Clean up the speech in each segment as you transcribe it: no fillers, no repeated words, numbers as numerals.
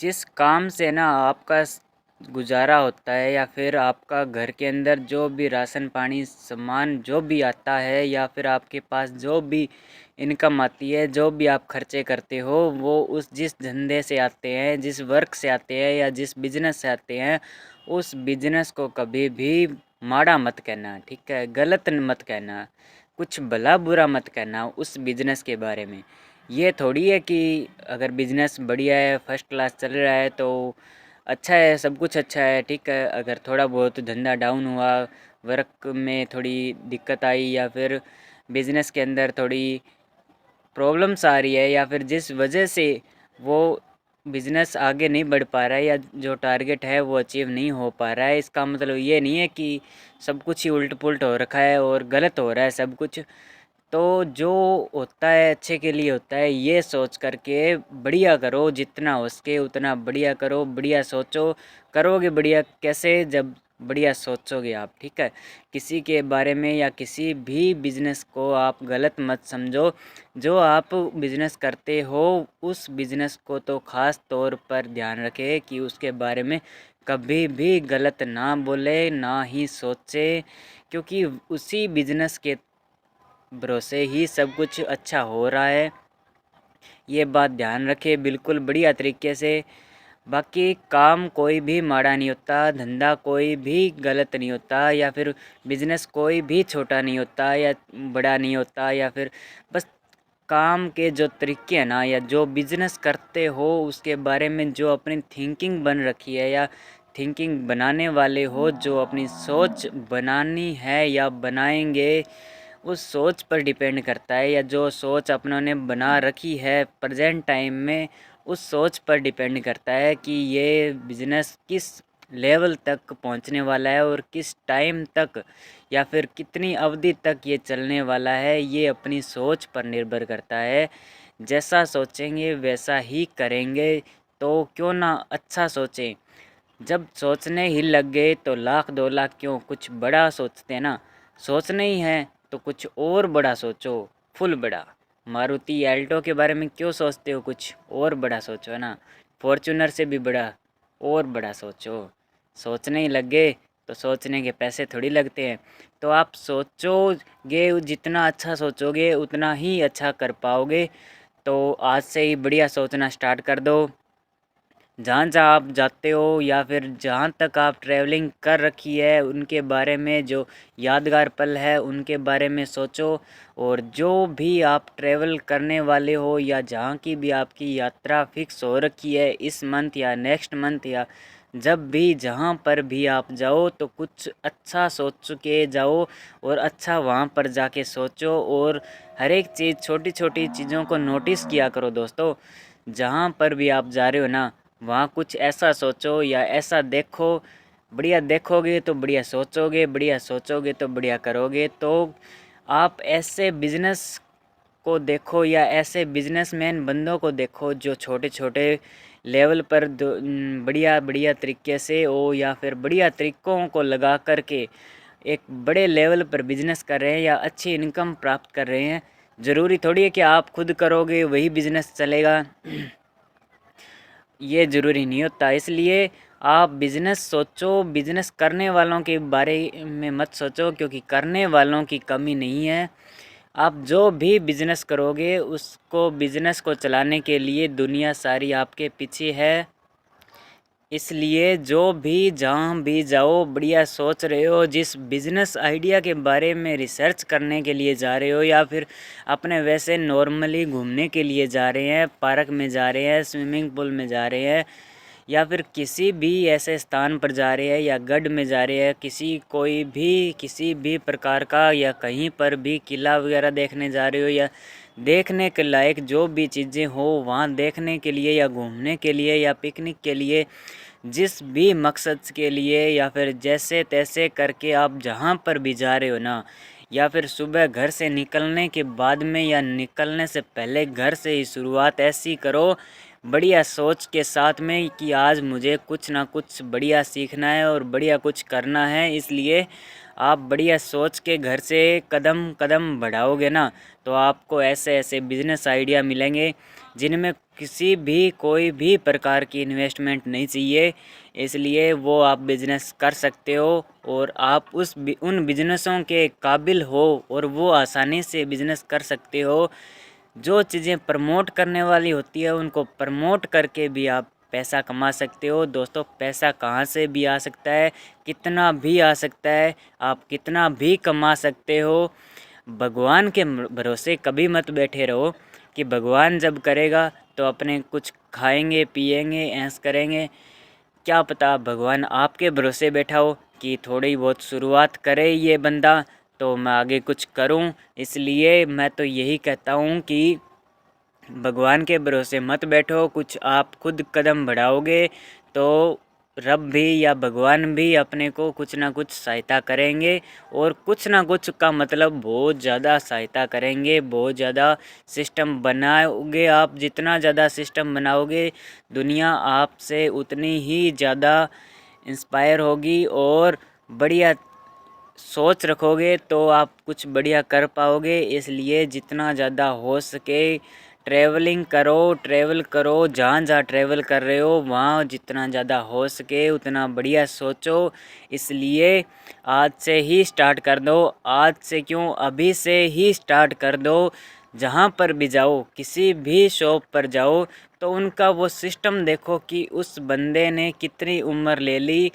जिस काम से ना आपका गुजारा होता है या फिर आपका घर के अंदर जो भी राशन पानी सामान जो भी आता है या फिर आपके पास जो भी इनकम आती है, जो भी आप खर्चे करते हो, वो उस जिस धंधे से आते हैं, जिस वर्क से आते हैं या जिस बिजनेस से आते हैं, उस बिजनेस को कभी भी माड़ा मत कहना। ठीक है, गलत मत कहना, कुछ भला बुरा मत कहना उस बिजनेस के बारे में। ये थोड़ी है कि अगर बिजनेस बढ़िया है, फर्स्ट क्लास चल रहा है तो अच्छा है, सब कुछ अच्छा है। ठीक है, अगर थोड़ा बहुत धंधा डाउन हुआ, वर्क में थोड़ी दिक्कत आई या फिर बिजनेस के अंदर थोड़ी प्रॉब्लम्स आ रही है या फिर जिस वजह से वो बिजनेस आगे नहीं बढ़ पा रहा है या जो टारगेट है वो अचीव नहीं हो पा रहा है, इसका मतलब ये नहीं है कि सब कुछ ही उल्ट पुल्ट हो रखा है और गलत हो रहा है सब कुछ। तो जो होता है अच्छे के लिए होता है, ये सोच करके बढ़िया करो, जितना हो सके उतना बढ़िया करो, बढ़िया सोचो। करोगे बढ़िया कैसे, जब बढ़िया सोचोगे आप। ठीक है, किसी के बारे में या किसी भी बिजनेस को आप गलत मत समझो। जो आप बिजनेस करते हो उस बिजनेस को तो ख़ास तौर पर ध्यान रखें कि उसके बारे में कभी भी गलत ना बोले, ना ही सोचे, क्योंकि उसी बिजनेस के भरोसे ही सब कुछ अच्छा हो रहा है। ये बात ध्यान रखें बिल्कुल बढ़िया तरीके से। बाकी काम कोई भी माड़ा नहीं होता, धंधा कोई भी गलत नहीं होता या फिर बिजनेस कोई भी छोटा नहीं होता या बड़ा नहीं होता, या फिर बस काम के जो तरीके हैं ना, या जो बिजनेस करते हो उसके बारे में जो अपनी थिंकिंग बन रखी है या थिंकिंग बनाने वाले हो, जो अपनी सोच बनानी है या बनाएंगे, उस सोच पर डिपेंड करता है। या जो सोच अपनों ने बना रखी है प्रेजेंट टाइम में, उस सोच पर डिपेंड करता है कि ये बिज़नेस किस लेवल तक पहुंचने वाला है और किस टाइम तक या फिर कितनी अवधि तक ये चलने वाला है। ये अपनी सोच पर निर्भर करता है। जैसा सोचेंगे वैसा ही करेंगे। तो क्यों ना अच्छा सोचें। जब सोचने ही लग गए तो लाख दो लाख क्यों, कुछ बड़ा सोचते हैं ना। सोचना ही है तो कुछ और बड़ा सोचो, फुल बड़ा। मारुति एल्टो के बारे में क्यों सोचते हो, कुछ और बड़ा सोचो ना। फॉर्च्यूनर से भी बड़ा और बड़ा सोचो। सोचने ही लग गए तो सोचने के पैसे थोड़ी लगते हैं। तो आप सोचोगे, जितना अच्छा सोचोगे उतना ही अच्छा कर पाओगे। तो आज से ही बढ़िया सोचना स्टार्ट कर दो। जहाँ जहाँ आप जाते हो या फिर जहाँ तक आप ट्रैवलिंग कर रखी है उनके बारे में, जो यादगार पल है उनके बारे में सोचो। और जो भी आप ट्रैवल करने वाले हो या जहाँ की भी आपकी यात्रा फिक्स हो रखी है इस मंथ या नेक्स्ट मंथ, या जब भी जहाँ पर भी आप जाओ तो कुछ अच्छा सोच के जाओ और अच्छा वहाँ पर जाके सोचो। और हर एक चीज़, छोटी छोटी चीज़ों को नोटिस किया करो दोस्तों। जहाँ पर भी आप जा रहे हो ना, वहाँ कुछ ऐसा सोचो या ऐसा देखो। बढ़िया देखोगे तो बढ़िया सोचोगे, बढ़िया सोचोगे तो बढ़िया करोगे। तो आप ऐसे बिजनेस को देखो या ऐसे बिजनेसमैन बंदों को देखो जो छोटे छोटे लेवल पर बढ़िया बढ़िया तरीके से हो या फिर बढ़िया तरीक़ों को लगा करके एक बड़े लेवल पर बिजनेस कर रहे हैं या अच्छी इनकम प्राप्त कर रहे हैं। ज़रूरी थोड़ी है कि आप खुद करोगे वही बिजनेस चलेगा। ये ज़रूरी नहीं होता। इसलिए आप बिज़नेस सोचो, बिज़नेस करने वालों के बारे में मत सोचो, क्योंकि करने वालों की कमी नहीं है। आप जो भी बिज़नेस करोगे उसको, बिज़नेस को चलाने के लिए दुनिया सारी आपके पीछे है। इसलिए जो भी जहाँ भी जाओ बढ़िया सोच रहे हो, जिस बिज़नेस आइडिया के बारे में रिसर्च करने के लिए जा रहे हो या फिर अपने वैसे नॉर्मली घूमने के लिए जा रहे हैं, पार्क में जा रहे हैं, स्विमिंग पूल में जा रहे हैं या फिर किसी भी ऐसे स्थान पर जा रहे हैं या गढ़ में जा रहे हैं, किसी भी प्रकार का, या कहीं पर भी किला वगैरह देखने जा रहे हो या देखने के लायक जो भी चीज़ें हो वहाँ देखने के लिए या घूमने के लिए या पिकनिक के लिए, जिस भी मकसद के लिए या फिर जैसे तैसे करके आप जहाँ पर भी जा रहे हो ना, या फिर सुबह घर से निकलने के बाद में या निकलने से पहले घर से ही शुरुआत ऐसी करो बढ़िया सोच के साथ में कि आज मुझे कुछ ना कुछ बढ़िया सीखना है और बढ़िया कुछ करना है। इसलिए आप बढ़िया सोच के घर से कदम कदम बढ़ाओगे ना, तो आपको ऐसे ऐसे बिजनेस आइडिया मिलेंगे जिनमें किसी भी कोई भी प्रकार की इन्वेस्टमेंट नहीं चाहिए। इसलिए वो आप बिजनेस कर सकते हो और आप उन बिजनेसों के काबिल हो और वो आसानी से बिजनेस कर सकते हो। जो चीज़ें प्रमोट करने वाली होती है उनको प्रमोट करके भी आप पैसा कमा सकते हो। दोस्तों, पैसा कहाँ से भी आ सकता है, कितना भी आ सकता है, आप कितना भी कमा सकते हो। भगवान के भरोसे कभी मत बैठे रहो कि भगवान जब करेगा तो अपने कुछ खाएंगे पिएंगे ऐश करेंगे। क्या पता भगवान आपके भरोसे बैठा हो कि थोड़ी बहुत शुरुआत करे ये बंदा तो मैं आगे कुछ करूं। इसलिए मैं तो यही कहता हूं कि भगवान के भरोसे मत बैठो, कुछ आप खुद कदम बढ़ाओगे तो रब भी या भगवान भी अपने को कुछ ना कुछ सहायता करेंगे। और कुछ ना कुछ का मतलब बहुत ज़्यादा सहायता करेंगे, बहुत ज़्यादा सिस्टम बनाओगे। आप जितना ज़्यादा सिस्टम बनाओगे दुनिया आपसे उतनी ही ज़्यादा इंस्पायर होगी और बढ़िया सोच रखोगे तो आप कुछ बढ़िया कर पाओगे। इसलिए जितना ज़्यादा हो सके ट्रैवल करो, जहाँ जहाँ ट्रैवल कर रहे हो वहाँ जितना ज़्यादा हो सके उतना बढ़िया सोचो। इसलिए आज से ही स्टार्ट कर दो, आज से क्यों अभी से ही स्टार्ट कर दो। जहाँ पर भी जाओ, किसी भी शॉप पर जाओ तो उनका वो सिस्टम देखो कि उस बंदे ने कितनी उम्र ले ली,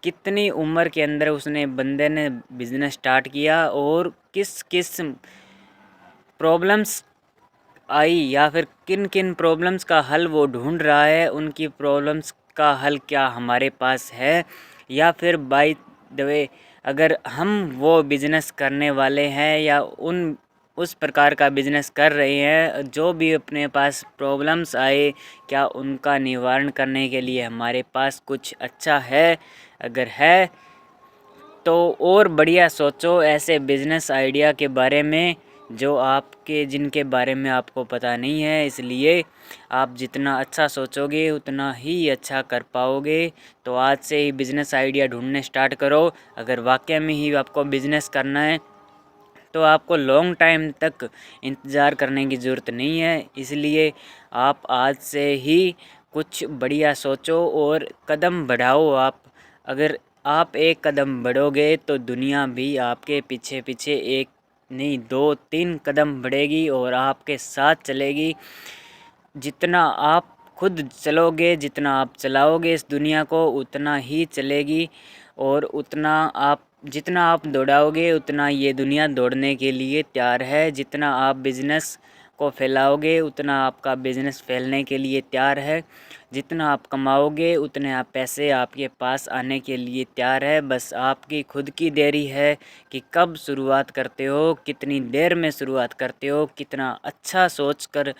कितनी उम्र के अंदर बंदे ने बिजनेस स्टार्ट किया और किस किस प्रॉब्लम्स आई या फिर किन किन प्रॉब्लम्स का हल वो ढूंढ रहा है। उनकी प्रॉब्लम्स का हल क्या हमारे पास है, या फिर बाय द वे अगर हम वो बिजनेस करने वाले हैं या उस प्रकार का बिजनेस कर रहे हैं, जो भी अपने पास प्रॉब्लम्स आए क्या उनका निवारण करने के लिए हमारे पास कुछ अच्छा है। अगर है तो और बढ़िया सोचो ऐसे बिजनेस आइडिया के बारे में जो आपके जिनके बारे में आपको पता नहीं है। इसलिए आप जितना अच्छा सोचोगे उतना ही अच्छा कर पाओगे। तो आज से ही बिजनेस आइडिया ढूंढने स्टार्ट करो। अगर वाकई में ही आपको बिजनेस करना है तो आपको लॉन्ग टाइम तक इंतज़ार करने की ज़रूरत नहीं है। इसलिए आप आज से ही कुछ बढ़िया सोचो और कदम बढ़ाओ। आप अगर आप एक कदम बढ़ोगे तो दुनिया भी आपके पीछे पीछे एक नहीं दो तीन कदम बढ़ेगी और आपके साथ चलेगी। जितना आप खुद चलोगे, जितना आप चलाओगे इस दुनिया को उतना ही चलेगी। और जितना आप दौड़ाओगे उतना ये दुनिया दौड़ने के लिए तैयार है। जितना आप बिजनेस को फैलाओगे उतना आपका बिजनेस फैलने के लिए तैयार है। जितना आप कमाओगे उतने आप पैसे आपके पास आने के लिए तैयार है। बस आपकी खुद की देरी है कि कब शुरुआत करते हो, कितनी देर में शुरुआत करते हो, कितना अच्छा सोच कर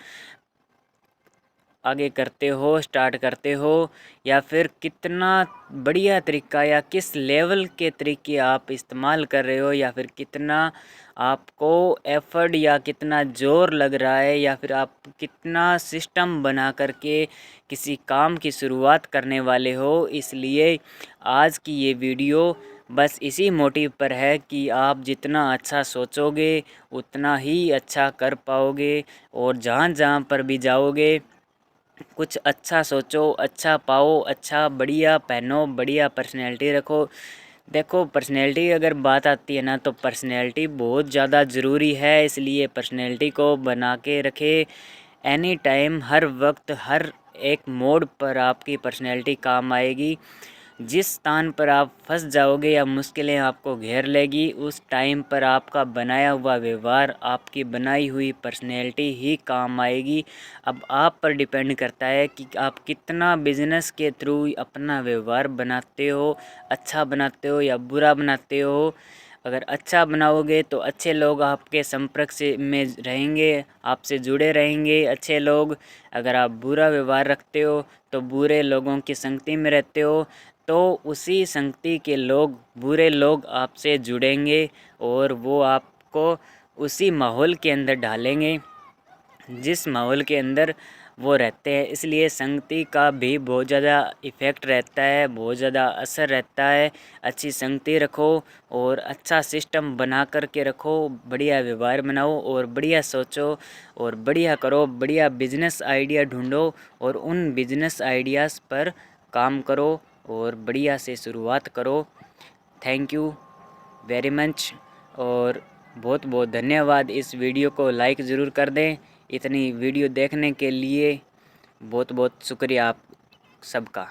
आगे करते हो, स्टार्ट करते हो, या फिर कितना बढ़िया तरीका या किस लेवल के तरीके आप इस्तेमाल कर रहे हो, या फिर कितना आपको एफर्ट या कितना ज़ोर लग रहा है, या फिर आप कितना सिस्टम बना करके किसी काम की शुरुआत करने वाले हो। इसलिए आज की ये वीडियो बस इसी मोटिव पर है कि आप जितना अच्छा सोचोगे उतना ही अच्छा कर पाओगे। और जहाँ जहाँ पर भी जाओगे कुछ अच्छा सोचो, अच्छा पाओ, अच्छा बढ़िया पहनो, बढ़िया पर्सनैलिटी रखो। देखो, पर्सनैलिटी अगर बात आती है ना तो पर्सनैलिटी बहुत ज़्यादा ज़रूरी है। इसलिए पर्सनैलिटी को बना के रखे। एनी टाइम, हर वक्त, हर एक मोड़ पर आपकी पर्सनैलिटी काम आएगी। जिस स्थान पर आप फंस जाओगे या मुश्किलें आपको घेर लेगी उस टाइम पर आपका बनाया हुआ व्यवहार, आपकी बनाई हुई पर्सनैलिटी ही काम आएगी। अब आप पर डिपेंड करता है कि आप कितना बिजनेस के थ्रू अपना व्यवहार बनाते हो, अच्छा बनाते हो या बुरा बनाते हो। अगर अच्छा बनाओगे तो अच्छे लोग आपके संपर्क से में रहेंगे, आपसे जुड़े रहेंगे अच्छे लोग। अगर आप बुरा व्यवहार रखते हो तो बुरे लोगों की संगति में रहते हो तो उसी संगति के लोग, बुरे लोग आपसे जुड़ेंगे और वो आपको उसी माहौल के अंदर डालेंगे जिस माहौल के अंदर वो रहते हैं। इसलिए संगति का भी बहुत ज़्यादा इफ़ेक्ट रहता है, बहुत ज़्यादा असर रहता है। अच्छी संगति रखो और अच्छा सिस्टम बना कर के रखो, बढ़िया व्यवहार बनाओ और बढ़िया सोचो और बढ़िया करो, बढ़िया बिजनेस आइडिया ढूंढो और उन बिजनेस आइडियाज़ पर काम करो और बढ़िया से शुरुआत करो। थैंक यू वेरी मच और बहुत बहुत धन्यवाद। इस वीडियो को लाइक ज़रूर कर दें। इतनी वीडियो देखने के लिए बहुत बहुत शुक्रिया आप सबका।